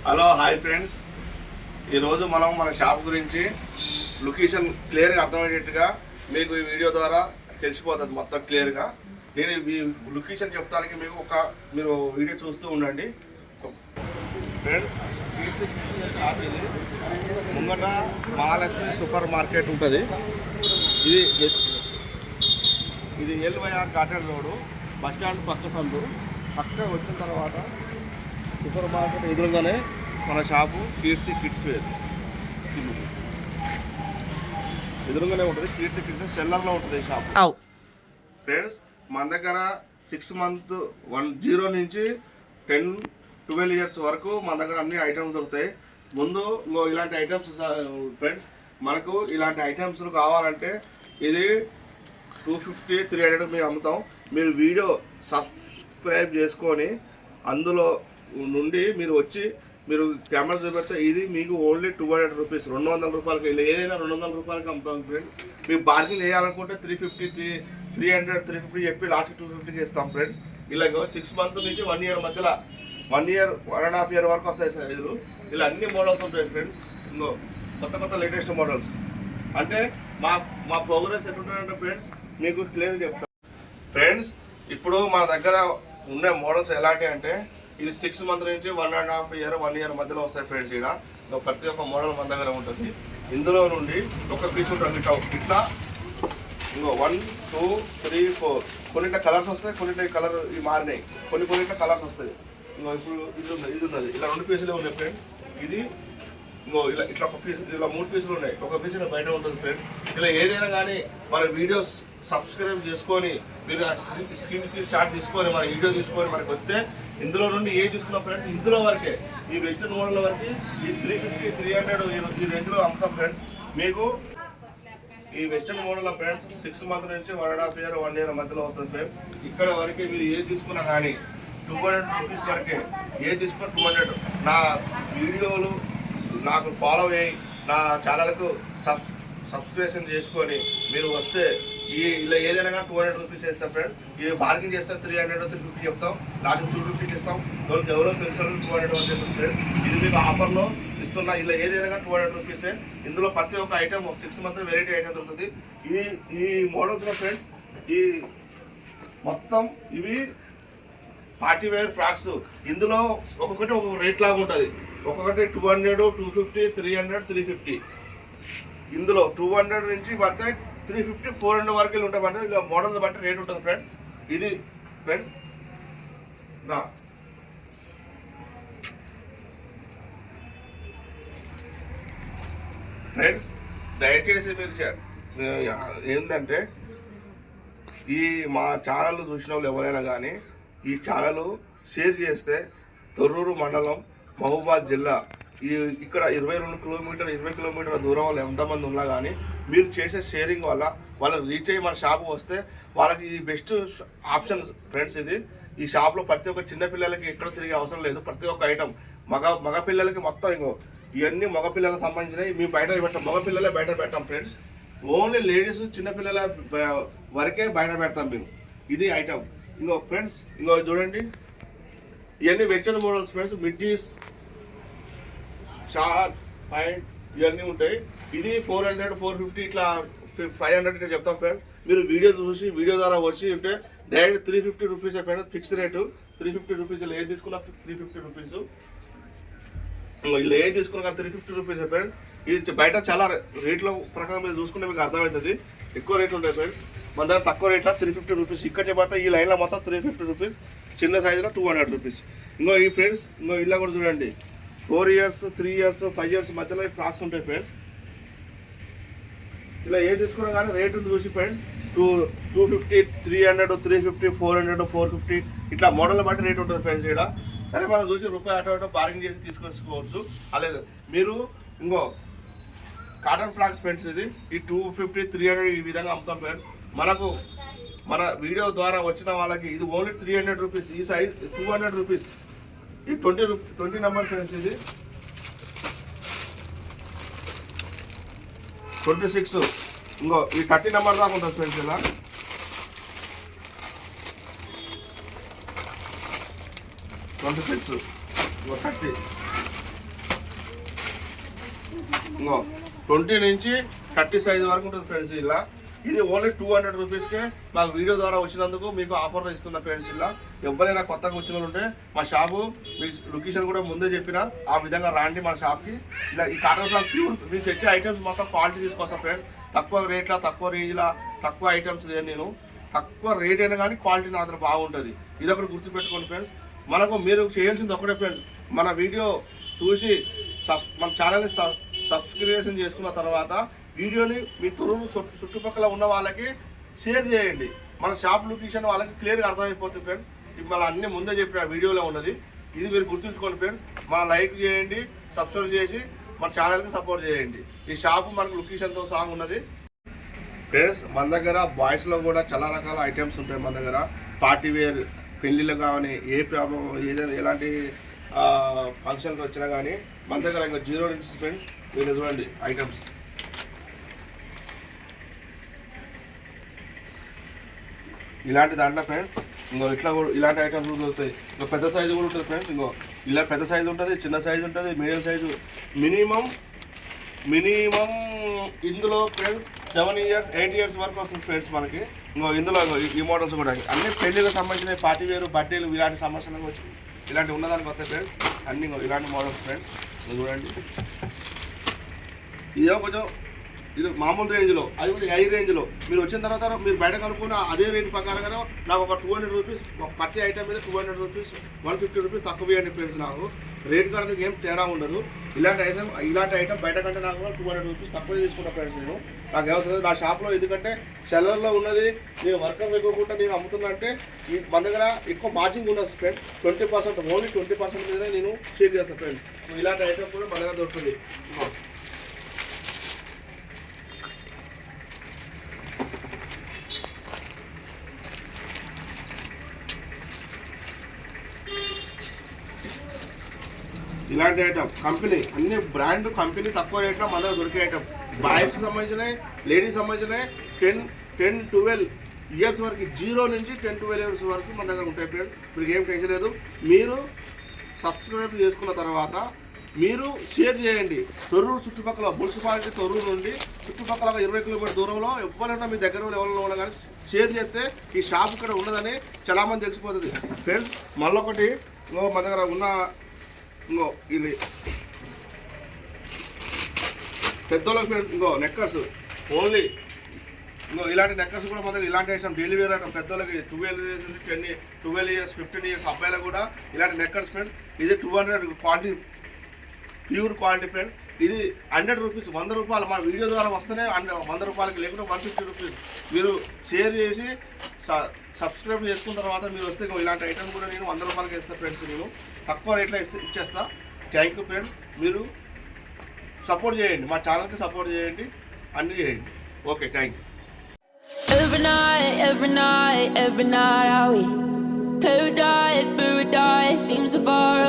Hello hi friends, ఈరోజు మనం మన షాప్ గురించి లొకేషన్ క్లియర్గా అర్థమయ్యేట్టుగా మీకు ఈ వీడియో ద్వారా తెలిసిపోతుంది మొత్తం క్లియర్గా. నేను ఈ లొకేషన్ చెప్తానికి మీరు వీడియో చూస్తూ ఉండండి ఫ్రెండ్స్. షాప్ ఇది ముంగట మహాలక్ష్మి సూపర్ మార్కెట్ ఉంటుంది. ఇది ఎల్వైఆర్ కాటన్ రోడ్ బస్ స్టాండ్ పక్క సందు. పక్క వచ్చిన తర్వాత సూపర్ మార్కెట్ ఎదురుగానే మన షాపు కీర్తి కిడ్స్ వేర్ ఎదురుగానే ఉంటుంది. కీర్తి కిడ్స్ సెల్లర్లో ఉంటుంది షాపు ఫ్రెండ్స్. మన దగ్గర 6 months 0 నుంచి 10-12 years వరకు మన దగ్గర అన్ని ఐటమ్స్ దొరుకుతాయి. ముందు ఇలాంటి ఐటమ్స్ ఫ్రెండ్స్, మనకు ఇలాంటి ఐటమ్స్ కావాలంటే ఇది 250-300 మేము అమ్ముతాం. మీరు వీడియో సబ్స్క్రైబ్ చేసుకొని అందులో నుండి మీరు వచ్చి మీరు కెమెరా చూపెడితే ఇది మీకు ఓన్లీ 200 రూపీస్, 200 రూపాయలకి. ఏదైనా 200 రూపాయలకి అమ్ముతాం ఫ్రెండ్స్. మీరు బార్గెన్ వేయాలనుకుంటే 350, 300, 350 చెప్పి లాస్ట్ 250కి ఇస్తాం ఫ్రెండ్స్. ఇలాగ 6 months నుంచి 1 year మధ్యలో 1 year 1.5 year వరకు వస్తాయి సార్. ఇలా అన్ని మోడల్స్ ఉంటాయి ఫ్రెండ్స్. ఇంకో కొత్త లేటెస్ట్ మోడల్స్ అంటే మా ప్రోగ్రెస్ ఎట్లుంటాయంటే ఫ్రెండ్స్ మీకు క్లియర్ చెప్తాను ఫ్రెండ్స్. ఇప్పుడు మన దగ్గర ఉన్న మోడల్స్ ఎలాంటి అంటే ఇది 6 months నుంచి 1.5 year 1 year మధ్యలో వస్తాయి ఫ్రెండ్స్. ఇక్కడ ప్రతి ఒక్క మోడల్ మన దగ్గర ఉంటుంది. ఇందులో నుండి ఒక పీస్ ఉంటుంది ఇట్లా. ఇంకో 1, 2, 3, 4 కొన్నింటి కలర్స్ వస్తాయి, కొన్నింటి కలర్ ఇవి మారినాయి, కొన్నింటి కలర్స్ వస్తాయి. ఇంకో ఇప్పుడు ఇది ఉన్నది ఇలా 2 పీసులే ఉన్నాయి ఫ్రెండ్. ఇది ఇంకో ఇట్లా ఒక పీస్, ఇలా 3 పీసులు ఉన్నాయి. ఒక పీస్ ఇలా బయట ఉంటుంది ఫ్రెండ్. ఇలా ఏదైనా కానీ మన వీడియోస్ సబ్స్క్రైబ్ చేసుకొని మీరు స్క్రీన్కి షాట్ తీసుకొని మన వీడియో తీసుకొని మనకి వస్తే ఇందులో నుండి ఏది తీసుకున్నాం ఫ్రెండ్స్ ఇందులో వరకే ఈ వెస్టర్న్ మోడల్ వరకు ఈ 350, 300 ఈ రేంజ్లో అమ్ముతాం ఫ్రెండ్స్. మీకు ఈ వెస్టర్న్ మోడల్ ఫ్రెండ్స్ 6 months నుంచి 1.5 year 1 year మధ్యలో వస్తుంది ఫ్రెండ్స్. ఇక్కడ వరకే మీరు ఏది తీసుకున్నా కానీ 200 రూపీస్ వరకే. ఏది తీసుకున్నా 200. నా వీడియోలు నాకు ఫాలో అయ్యి నా ఛానల్కు సబ్స్క్రిప్షన్ చేసుకొని మీరు వస్తే ఇలా ఏదైనా కానీ 200 రూపీస్ వేస్తాం ఫ్రెండ్స్. ఇది బార్గెన్ చేస్తే 300, 350 చెప్తాం. లాస్ట్ 250కి ఇస్తాం. వాళ్ళకి ఎవరో తెలిసిన 200 వరకు చేస్తాం ఫ్రెండ్స్. ఇది మీకు ఆఫర్లో ఇస్తున్నా. ఇలా ఏదైనా కానీ 200 రూపీసే. ఇందులో ప్రతి ఒక్క ఐటమ్ 6 months వెరైటీ ఐటమ్ దొరుకుతుంది. ఈ మోడల్స్లో ఫ్రెండ్స్ ఈ మొత్తం ఇవి పార్టీ వేర్ ఫ్రాక్స్. ఇందులో ఒక్కొక్కటి ఒక్కొక్క రేట్ లాగా ఉంటుంది. ఒక్కొక్కటి 200, 250, 300, 350. ఇందులో 200 నుంచి పడితే 350, 400 వరకు ఉంటామంటే ఇలా మోడల్స్ బట్టి రేట్ ఉంటుంది ఫ్రెండ్. ఇది ఫ్రెండ్స్ నా ఫ్రెండ్స్ దయచేసి మీరు ఏంటంటే ఈ మా ఛానల్ చూసిన వాళ్ళు ఎవరైనా కానీ ఈ ఛానల్ షేర్ చేస్తే తొర్రూరు మండలం మహబూబాద్ జిల్లా ఇక్కడ 22 కిలోమీటర్ 20 కిలోమీటర్ల దూరం వాళ్ళు ఎంతమంది ఉన్నా కానీ మీరు చేసే షేరింగ్ వల్ల వాళ్ళకి రీచ్ అయ్యి మన షాపు వస్తే వాళ్ళకి ఈ బెస్ట్ ఆప్షన్ ఫ్రెండ్స్. ఇది ఈ షాప్లో ప్రతి ఒక్క చిన్నపిల్లలకి ఎక్కడ తిరిగే అవసరం లేదు. ప్రతి ఒక్క ఐటమ్ మగపిల్లలకి మొత్తం ఇంకో ఇవన్నీ మగపిల్లలకు సంబంధించినవి మేము బయట పెట్టాం. మగపిల్లలే బయట పెట్టాం ఫ్రెండ్స్. ఓన్లీ లేడీస్ చిన్నపిల్లల వరకే బయట పెడతాం మేము. ఇది ఐటమ్. ఇంకో ఫ్రెండ్స్ ఇంకో చూడండి ఇవన్నీ western models friends. Middies, short, pant ఇవన్నీ ఉంటాయి. ఇది 400, 450 ఇట్లా 500 ఇట్లా చెప్తాం ఫ్రెండ్స్. మీరు వీడియో చూసి వీడియో ద్వారా వచ్చి ఉంటే డైరెక్ట్ 350 రూపీస్ అయిపోయినా ఫిక్స్ రేటు 350 రూపీస్. ఇలా ఏది తీసుకున్నా 350 రూపీస్. ఇలా ఏది తీసుకున్నా కానీ 350 రూపీస్ అయిపోయాడు. ఇది బయట చాలా రేట్ల ప్రకారం మీరు చూసుకుంటే మీకు అర్థమవుతుంది. ఎక్కువ రేట్లు ఉంటాయి ఫ్రెండ్స్. మన దగ్గర తక్కువ రేట్లో 350 రూపీస్. ఇక్కడ చెప్పితే ఈ లైన్లో మొత్తం 350 రూపీస్. చిన్న సైజులో 200 రూపీస్. ఇంకో ఈ ఫ్రెండ్స్ ఇంకో ఇలా కూడా చూడండి 4 years, 3 years, 5 years మధ్యలో ఈ ఫ్రాక్స్ ఉంటాయి ఫ్రెండ్స్. ఇలా ఏ తీసుకున్నా కానీ రేటు చూసి ఫ్రెండ్స్ 250, 300, 350, 400, 450 ఇట్లా మోడల్ బట్టి రేట్ ఉంటుంది ఫ్రెండ్స్. ఇక్కడ సరే మనం చూసి రూపాయి అటు బార్గెన్ చేసి తీసుకొచ్చుకోవచ్చు. అలాగే మీరు ఇంకో కాటన్ ఫ్రాక్స్ ఫ్రెండ్స్ ఇది ఈ 250, 300 ఈ విధంగా అమ్ముతాం ఫ్రెండ్స్. మన వీడియో ద్వారా వచ్చిన వాళ్ళకి ఇది ఓన్లీ 300 రూపీస్. ఈ సైజ్ 200 రూపీస్. ఈ 20 నెంబర్ ఫ్రెండ్స్. ఇది 26. ఇంకో ఈ 30 నెంబర్ దాకా ఉంటుంది ఫ్రెండ్స్. ఇలా 26 ఇంకో 30 ఇంకో 20 నుంచి 30 సైజ్ వరకు ఉంటుంది ఫ్రెండ్స్. ఇలా ఇది ఓన్లీ 200 రూపీస్కే మాకు వీడియో ద్వారా వచ్చినందుకు మీకు ఆఫర్లో ఇస్తున్న ఫ్రెండ్స్. ఇలా ఎవరైనా కొత్తగా వచ్చిన వాళ్ళు ఉంటే మా షాపు మీ లొకేషన్ కూడా ముందే చెప్పిన ఆ విధంగా రాండి మన షాప్కి. ఇలా ఈ కాటన్ క్లాత్ ప్యూర్ మీరు తెచ్చే ఐటమ్స్ మొత్తం క్వాలిటీ తీసుకొస్తాం ఫ్రెండ్స్. తక్కువ రేట్లో తక్కువ రేంజ్లో తక్కువ ఐటమ్స్ నేను తక్కువ రేట్ అయినా కానీ క్వాలిటీ నా దగ్గర బాగుంటుంది. ఇది ఒకటి గుర్తుపెట్టుకోండి ఫ్రెండ్స్. మనకు మీరు చేయాల్సింది ఒకటే ఫ్రెండ్స్, మన వీడియో చూసి మన ఛానల్ని సబ్స్క్రిప్షన్ చేసుకున్న తర్వాత వీడియోని మీ తొరువు చుట్టుపక్కల ఉన్న వాళ్ళకి షేర్ చేయండి. మన షాప్ లొకేషన్ వాళ్ళకి క్లియర్గా అర్థమైపోతుంది ఫ్రెండ్స్. ఇది మన అన్ని ముందే చెప్పిన వీడియోలో ఉన్నది. ఇది మీరు గుర్తుంచుకోండి ఫ్రెండ్స్. మన లైక్ చేయండి, సబ్స్క్రైబ్ చేసి మన ఛానల్కి సపోర్ట్ చేయండి. ఈ షాపు మనకు లొకేషన్తో సాంగ్ ఉన్నది ఫ్రెండ్స్. మన దగ్గర బాయ్స్లో కూడా చాలా రకాల ఐటమ్స్ ఉంటాయి. మన దగ్గర పార్టీ వేర్ పెళ్ళిళ్ళు కానీ ఏ ప్రాబ్లం ఏదైనా ఎలాంటి ఫంక్షన్కి వచ్చినా కానీ మన దగ్గర ఇంకా 0 నుంచి ఫ్రెండ్స్ మీరు చూడండి ఐటమ్స్. ఇలాంటి దాంట్లో ఫ్రెండ్స్ ఇంకో ఇట్లా కూడా ఇలాంటి ఐటమ్స్ కూడా దొరుకుతాయి. ఇంకా పెద్ద సైజు కూడా ఉంటుంది ఫ్రెండ్స్. ఇంకో ఇలా పెద్ద సైజు ఉంటుంది, చిన్న సైజు ఉంటుంది, మీడియం సైజు. మినిమం ఇందులో ఫ్రెండ్స్ 7 ఇయర్స్ 8 ఇయర్స్ వరకు వస్తుంది ఫ్రెండ్స్ మనకి. ఇంకో ఇందులో ఈ మోడల్స్ కూడా అన్ని పెళ్ళిళ్ళకి సంబంధించిన పార్టీ వేరు బర్త్డేలు ఇలాంటి సమస్యలకు వచ్చి ఇలాంటి ఉన్నదానికి వస్తాయి ఫ్రెండ్స్. అన్ని ఇలాంటి మోడల్స్ ఫ్రెండ్స్ చూడండి. ఇదే కొంచెం ఇది మామూలు రేంజ్లో, అది కొంచెం హై రేంజ్లో. మీరు వచ్చిన తర్వాత మీరు బయట కనుక్కున్న అదే రేట్ ప్రకారంగా నాకు ఒక 200 రూపీస్ ప్రతి ఐటమ్ మీద 200 రూపీస్ 150 రూపీస్ తక్కువ ఇవ్వండి ఫ్రెండ్స్. నాకు రేట్ కార్డు ఏం తేడా ఉండదు. ఇలాంటి ఐటమ్ బయట కంటే నాకు 200 రూపీస్ తక్కువ తీసుకున్న ఫ్రెండ్స్. నేను నాకు ఏమవుతుంది నా షాప్లో, ఎందుకంటే సెల్లర్లో ఉన్నది నేను వర్కర్ ఎక్కువకుండా నేను అమ్ముతున్నా అంటే మన దగ్గర ఎక్కువ మార్జిన్ ఉండదు ఫ్రెండ్స్. 20% ఓన్లీ 20% మీద నేను షేర్ చేస్తాను ఫ్రెండ్స్. ఇలాంటి ఐటమ్ కూడా మన దగ్గర దొరుకుతుంది. ఇలాంటి ఐటమ్ కంపెనీ అన్ని బ్రాండ్ కంపెనీ తక్కువ రేట్లో మన దగ్గర దొరికే ఐటమ్. బాయ్స్కి సంబంధించినవి, లేడీస్ సంబంధించినవి 10-12 ఇయర్స్ వరకు 0 నుంచి 10-12 ఇయర్స్ వరకు మన దగ్గర ఉంటాయి ఫ్రెండ్స్. మీకు ఏం టెన్షన్ లేదు. మీరు సబ్స్క్రైబ్ చేసుకున్న తర్వాత మీరు షేర్ చేయండి. తొర్రూరు చుట్టుపక్కల మున్సిపాలిటీ తొర్రూరు నుండి చుట్టుపక్కల 20 కిలోమీటర్ దూరంలో ఎవరైనా మీ దగ్గర ఎవరైనా ఉన్నా కానీ షేర్ చేస్తే ఈ షాప్ ఇక్కడ ఉన్నదని చాలామంది తెలిసిపోతుంది ఫ్రెండ్స్. మళ్ళొకటి మన దగ్గర ఉన్న ఇది పెద్దోళ్ళకి ఫ్రెండ్స్ నెక్కర్స్ ఓన్లీ ఇలాంటి నెక్కర్స్ కూడా మన దగ్గర ఇలాంటి ఐటమ్ డైలీ వేర్ ఐటమ్ పెద్దోళ్ళకి 12 ఇయర్స్ నుంచి 12 ఇయర్స్ 15 ఇయర్స్ అబ్బాయిలకు కూడా ఇలాంటి నెక్కర్స్ ఫ్రెండ్స్. ఇది 200 క్వాలిటీ ప్యూర్ క్వాలిటీ ఫ్రెండ్స్. ఇది 100 రూపీస్ 100 రూపాయలు మన వీడియో ద్వారా వస్తేనే 100 రూపాయలకి, లేకుంటే 150 రూపీస్. మీరు షేర్ చేసి సబ్స్క్రైబ్ చేసుకున్న తర్వాత మీరు వస్తే ఇలాంటి ఐటమ్ కూడా నేను 100 రూపాయలకి ఇస్తాను ఫ్రెండ్స్. నేను తక్కువ రేట్లో ఇచ్చేస్తా. Thank you friends. మీరు సపోర్ట్ చేయండి, మా ఛానల్కి సపోర్ట్ చేయండి, అన్నీ చేయండి. Okay, thank you. Every night, I we paradise seems so far away.